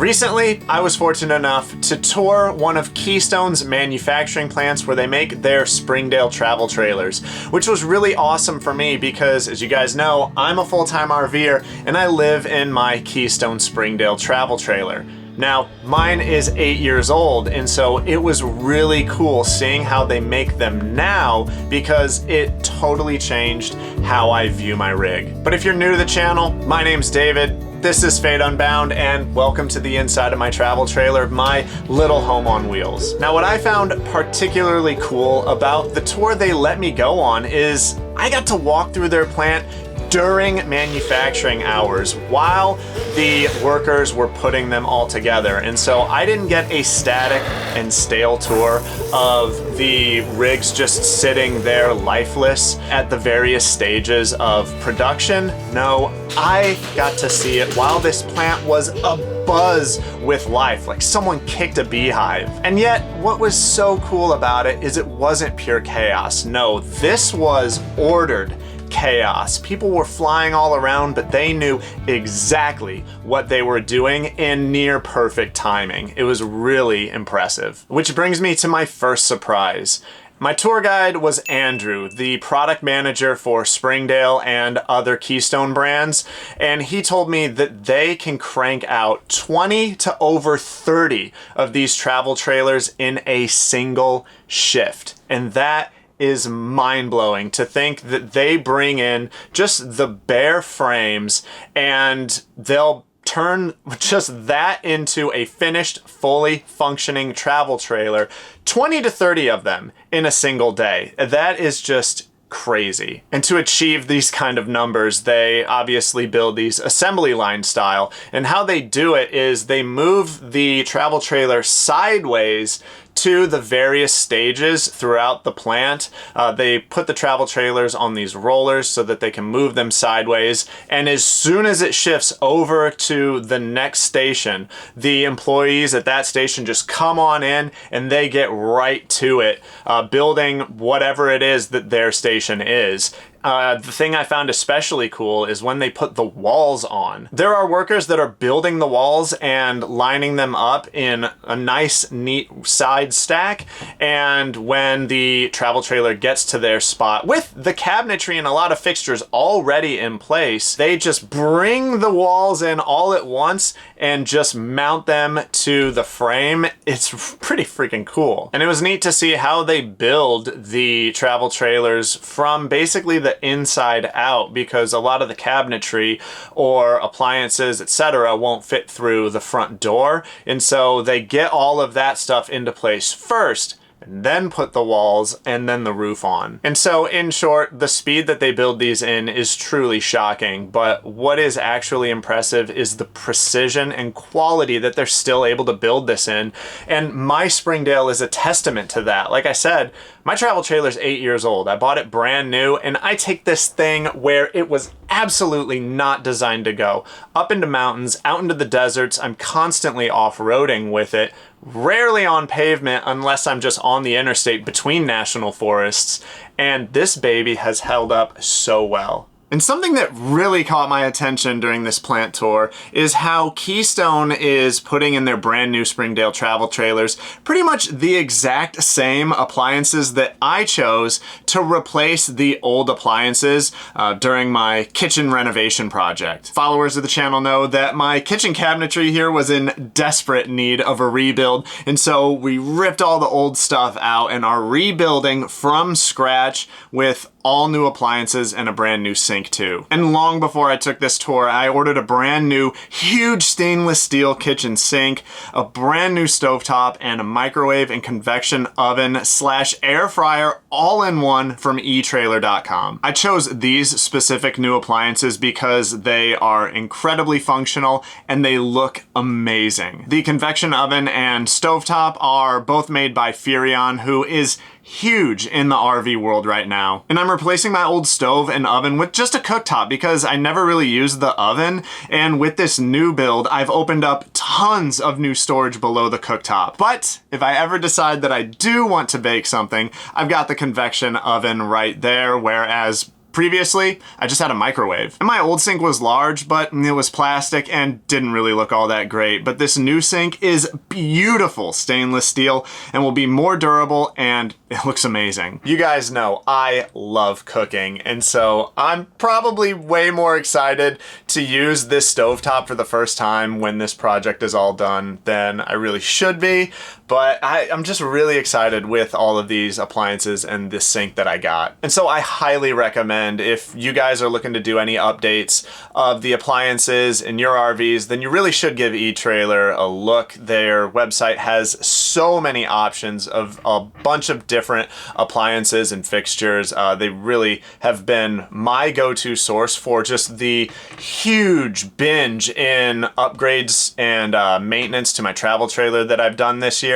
Recently, I was fortunate enough to tour one of Keystone's manufacturing plants where they make their Springdale travel trailers, which was really awesome for me because, as you guys know, I'm a full-time RVer and I live in my Keystone Springdale travel trailer. Now, mine is 8 years old, and so it was really cool seeing how they make them now because it totally changed how I view my rig. But if you're new to the channel, my name's David. This is Unbound, and welcome to the inside of my travel trailer, my little home on wheels. Now, what I found particularly cool about the tour they let me go on is I got to walk through their plant during manufacturing hours while the workers were putting them all together. And so I didn't get a static and stale tour of the rigs just sitting there lifeless at the various stages of production. No, I got to see it while this plant was abuzz with life, like someone kicked a beehive. And yet, what was so cool about it is it wasn't pure chaos. No, this was ordered chaos. People were flying all around, but they knew exactly what they were doing in near perfect timing. It was really impressive. Which brings me to my first surprise. My tour guide was Andrew, the product manager for Springdale and other Keystone brands, and he told me that they can crank out 20 to over 30 of these travel trailers in a single shift. And that is mind-blowing to think that they bring in just the bare frames and they'll turn just that into a finished, fully functioning travel trailer, 20 to 30 of them in a single day. That is just crazy. And to achieve these kind of numbers, they obviously build these assembly line style. And how they do it is they move the travel trailer sideways to the various stages throughout the plant. They put the travel trailers on these rollers so that they can move them sideways. And as soon as it shifts over to the next station, the employees at that station just come on in and they get right to it, building whatever it is that their station is. The thing I found especially cool is when they put the walls on. There are workers that are building the walls and lining them up in a nice, neat side stack. And when the travel trailer gets to their spot, with the cabinetry and a lot of fixtures already in place, they just bring the walls in all at once and just mount them to the frame. It's pretty freaking cool. And it was neat to see how they build the travel trailers from basically the inside out, because a lot of the cabinetry or appliances, etc., won't fit through the front door. And so they get all of that stuff into place first, and then put the walls and then the roof on. And so in short, the speed that they build these in is truly shocking, but what is actually impressive is the precision and quality that they're still able to build this in. And my Springdale is a testament to that. Like I said, my travel trailer is 8 years old. I bought it brand new, and I take this thing where it was absolutely not designed to go. Up into mountains, out into the deserts. I'm constantly off-roading with it, rarely on pavement unless I'm just on the interstate between national forests, and this baby has held up so well. And something that really caught my attention during this plant tour is how Keystone is putting in their brand new Springdale travel trailers pretty much the exact same appliances that I chose to replace the old appliances during my kitchen renovation project. Followers of the channel know that my kitchen cabinetry here was in desperate need of a rebuild, and so we ripped all the old stuff out and are rebuilding from scratch with all new appliances and a brand new sink too. And long before I took this tour, I ordered a brand new huge stainless steel kitchen sink, a brand new stovetop, and a microwave and convection oven / air fryer all in one from eTrailer.com. I chose these specific new appliances because they are incredibly functional and they look amazing. The convection oven and stovetop are both made by Furrion, who is huge in the RV world right now. And I'm replacing my old stove and oven with just a cooktop because I never really used the oven. And with this new build, I've opened up tons of new storage below the cooktop. But if I ever decide that I do want to bake something, I've got the convection oven right there, whereas Previously, I just had a microwave. And my old sink was large, but it was plastic and didn't really look all that great. But this new sink is beautiful stainless steel and will be more durable, and it looks amazing. You guys know I love cooking, and so I'm probably way more excited to use this stovetop for the first time when this project is all done than I really should be. But I'm just really excited with all of these appliances and this sink that I got. And so I highly recommend, if you guys are looking to do any updates of the appliances in your RVs, then you really should give eTrailer a look. Their website has so many options of a bunch of different appliances and fixtures. They really have been my go-to source for just the huge binge in upgrades and maintenance to my travel trailer that I've done this year.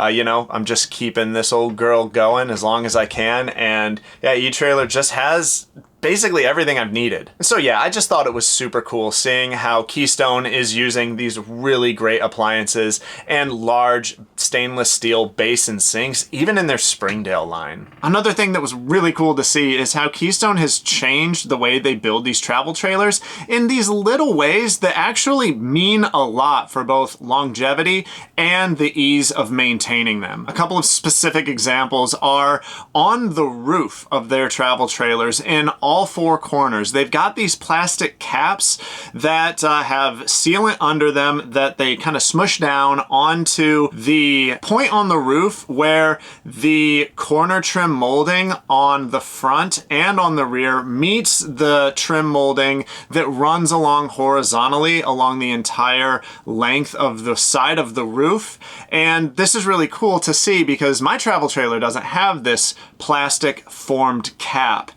You know, I'm just keeping this old girl going as long as I can, and yeah, eTrailer just has basically everything I've needed. So yeah, I just thought it was super cool seeing how Keystone is using these really great appliances and large stainless steel basin sinks, even in their Springdale line. Another thing that was really cool to see is how Keystone has changed the way they build these travel trailers in these little ways that actually mean a lot for both longevity and the ease of maintaining them. A couple of specific examples are on the roof of their travel trailers in all four corners. They've got these plastic caps that have sealant under them that they kind of smush down onto the point on the roof where the corner trim molding on the front and on the rear meets the trim molding that runs along horizontally along the entire length of the side of the roof. And this is really cool to see because my travel trailer doesn't have this plastic formed cap.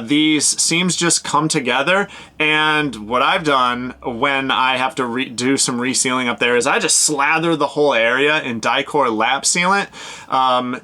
These seams just come together, and what I've done when I have to do some resealing up there is I just slather the whole area in Dicor lap sealant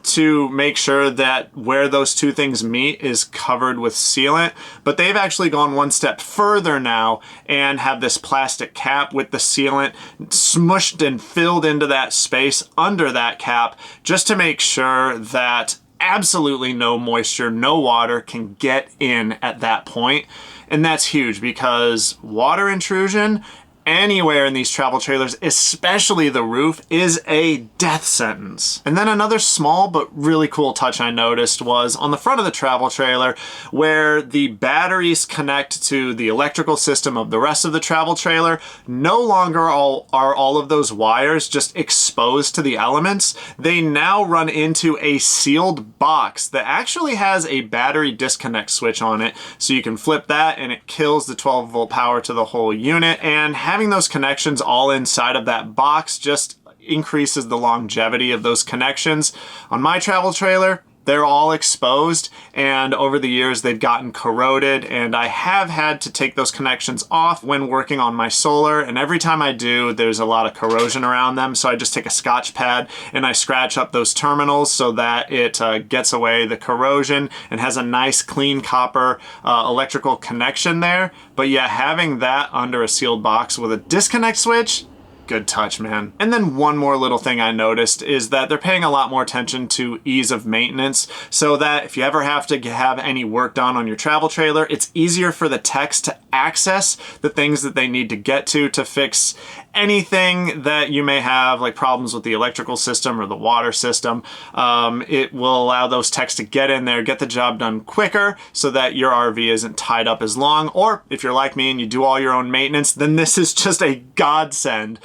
to make sure that where those two things meet is covered with sealant. But they've actually gone one step further now and have this plastic cap with the sealant smushed and filled into that space under that cap, just to make sure that absolutely no moisture, no water can get in at that point. And that's huge because water intrusion anywhere in these travel trailers, especially the roof, is a death sentence. And then another small but really cool touch I noticed was on the front of the travel trailer where the batteries connect to the electrical system of the rest of the travel trailer. No longer are all of those wires just exposed to the elements. They now run into a sealed box that actually has a battery disconnect switch on it. So you can flip that and it kills the 12-volt power to the whole unit. And having those connections all inside of that box just increases the longevity of those connections. On my travel trailer, they're all exposed, and over the years they've gotten corroded, and I have had to take those connections off when working on my solar, and every time I do, there's a lot of corrosion around them, so I just take a Scotch pad and I scratch up those terminals so that it gets away the corrosion and has a nice clean copper electrical connection there. But yeah, having that under a sealed box with a disconnect switch, good touch, man. And then one more little thing I noticed is that they're paying a lot more attention to ease of maintenance, so that if you ever have to have any work done on your travel trailer, it's easier for the techs to access the things that they need to get to fix anything that you may have, like problems with the electrical system or the water system. It will allow those techs to get in there, get the job done quicker so that your RV isn't tied up as long. Or if you're like me and you do all your own maintenance, then this is just a godsend.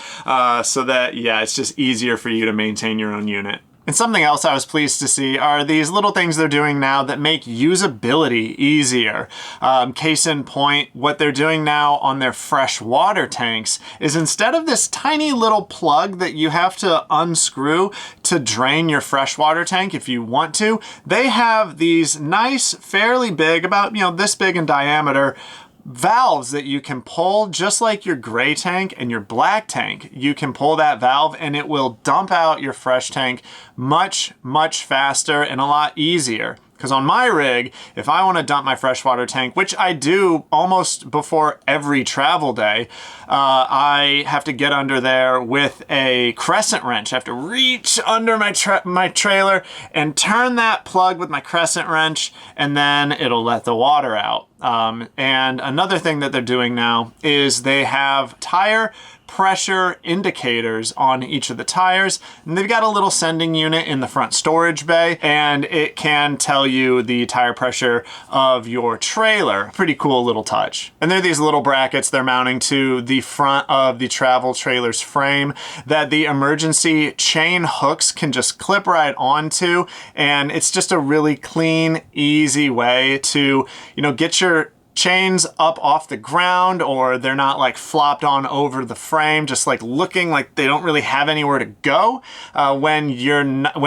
So that, yeah, it's just easier for you to maintain your own unit. And something else I was pleased to see are these little things they're doing now that make usability easier. Case in point, what they're doing now on their fresh water tanks is instead of this tiny little plug that you have to unscrew to drain your freshwater tank if you want to, they have these nice, fairly big, about this big in diameter, valves that you can pull, just like your gray tank and your black tank. You can pull that valve and it will dump out your fresh tank much, much faster and a lot easier. Because on my rig, if I want to dump my freshwater tank, which I do almost before every travel day, I have to get under there with a crescent wrench. I have to reach under my trailer and turn that plug with my crescent wrench, and then it'll let the water out. And another thing that they're doing now is they have tire pressure indicators on each of the tires, and they've got a little sending unit in the front storage bay, and it can tell you the tire pressure of your trailer. Pretty cool little touch. And they're these little brackets they're mounting to the front of the travel trailer's frame that the emergency chain hooks can just clip right onto, and it's just a really clean, easy way to, you know, get your chains up off the ground, or they're not like flopped on over the frame, just like looking like they don't really have anywhere to go when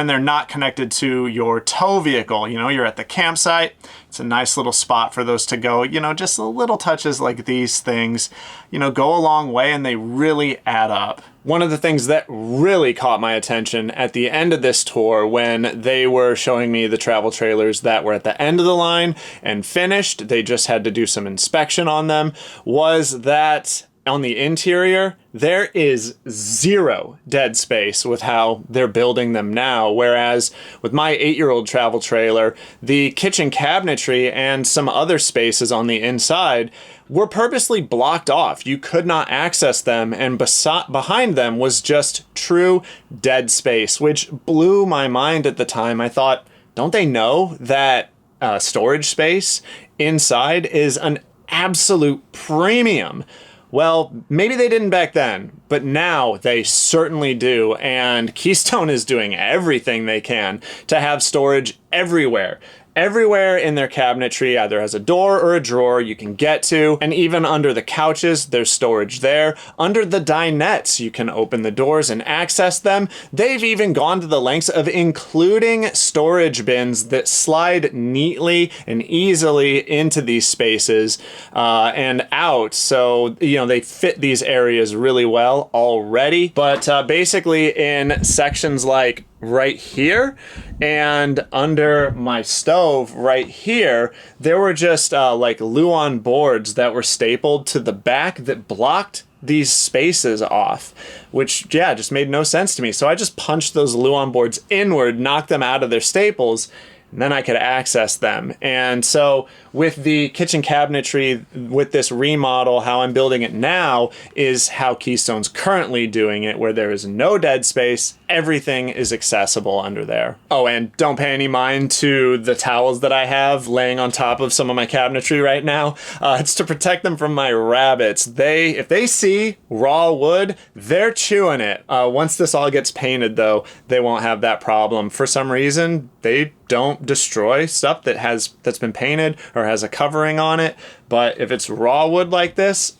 they're not connected to your tow vehicle. You know, you're at the campsite. It's a nice little spot for those to go. You know, just little touches like these things, you know, go a long way, and they really add up. One of the things that really caught my attention at the end of this tour, when they were showing me the travel trailers that were at the end of the line and finished, they just had to do some inspection on them, was that on the interior, there is zero dead space with how they're building them now. Whereas with my 8-year-old travel trailer, the kitchen cabinetry and some other spaces on the inside were purposely blocked off. You could not access them, and behind them was just true dead space, which blew my mind at the time. I thought, don't they know that storage space inside is an absolute premium? Well, maybe they didn't back then, but now they certainly do. And Keystone is doing everything they can to have storage everywhere. Everywhere in their cabinetry either has a door or a drawer you can get to, and even under the couches, there's storage there. Under the dinettes, you can open the doors and access them. They've even gone to the lengths of including storage bins that slide neatly and easily into these spaces and out. So, you know, they fit these areas really well already. But basically in sections like right here and under my stove right here, there were just like Luan boards that were stapled to the back that blocked these spaces off, which, yeah, just made no sense to me. So I just punched those Luan boards inward, knocked them out of their staples, and then I could access them. And so with the kitchen cabinetry, with this remodel, how I'm building it now is how Keystone's currently doing it, where there is no dead space. Everything is accessible under there. Oh, and don't pay any mind to the towels that I have laying on top of some of my cabinetry right now. It's to protect them from my rabbits. If they see raw wood, they're chewing it. Once this all gets painted, though, they won't have that problem. For some reason, they don't destroy stuff that's been painted or has a covering on it. But if it's raw wood like this,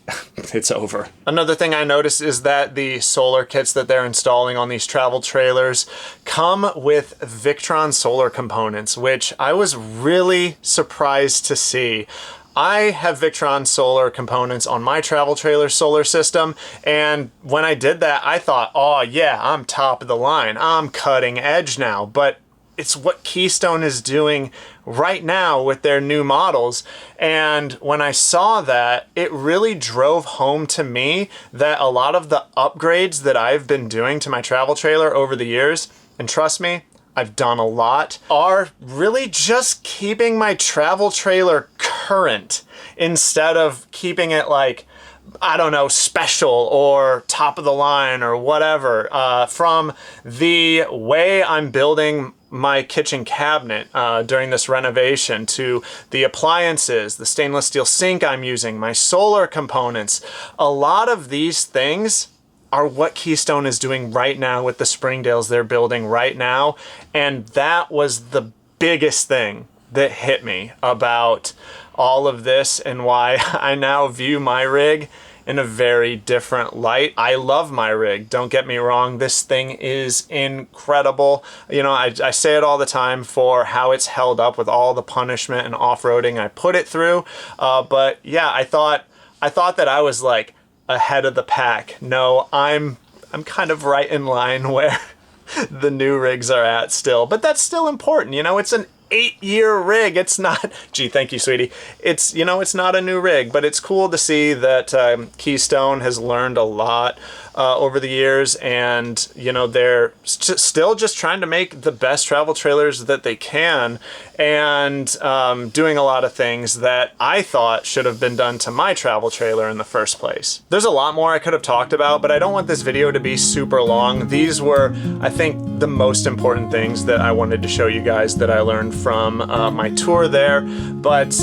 it's over. Another thing I noticed is that the solar kits that they're installing on these travel trailers come with Victron solar components, which I was really surprised to see. I have Victron solar components on my travel trailer solar system, and when I did that, I thought, oh yeah, I'm top of the line. I'm cutting edge now. But it's what Keystone is doing right now with their new models. And when I saw that, it really drove home to me that a lot of the upgrades that I've been doing to my travel trailer over the years, and trust me, I've done a lot, are really just keeping my travel trailer current instead of keeping it like, I don't know, special or top of the line or whatever. From the way I'm building my kitchen cabinet during this renovation, to the appliances, the stainless steel sink I'm using, my solar components, a lot of these things are what Keystone is doing right now with the Springdales they're building right now. And that was the biggest thing that hit me about all of this, and why I now view my rig in a very different light. I love my rig, don't get me wrong. This thing is incredible. You know, I say it all the time for how it's held up with all the punishment and off-roading I put it through. But yeah, I thought that I was like ahead of the pack. No, I'm kind of right in line where the new rigs are at still, but that's still important. You know, it's an 8-year rig. It's not, gee, thank you, sweetie. It's, you know, it's not a new rig, but it's cool to see that Keystone has learned a lot over the years, and you know, they're still just trying to make the best travel trailers that they can, and doing a lot of things that I thought should have been done to my travel trailer in the first place. There's a lot more I could have talked about, but I don't want this video to be super long. These were, I think, the most important things that I wanted to show you guys that I learned from my tour there. But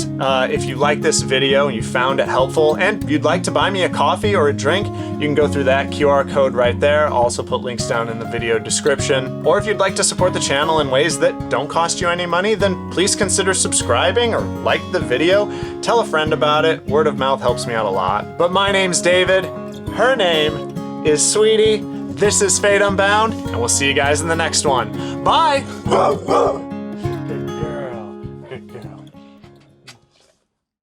if you like this video and you found it helpful and you'd like to buy me a coffee or a drink, you can go through that QR code right there. I'll also put links down in the video description. Or if you'd like to support the channel in ways that don't cost you any money, then please consider subscribing or like the video. Tell a friend about it. Word of mouth helps me out a lot. But my name's David. Her name is Sweetie. This is Fate Unbound, and we'll see you guys in the next one. Bye!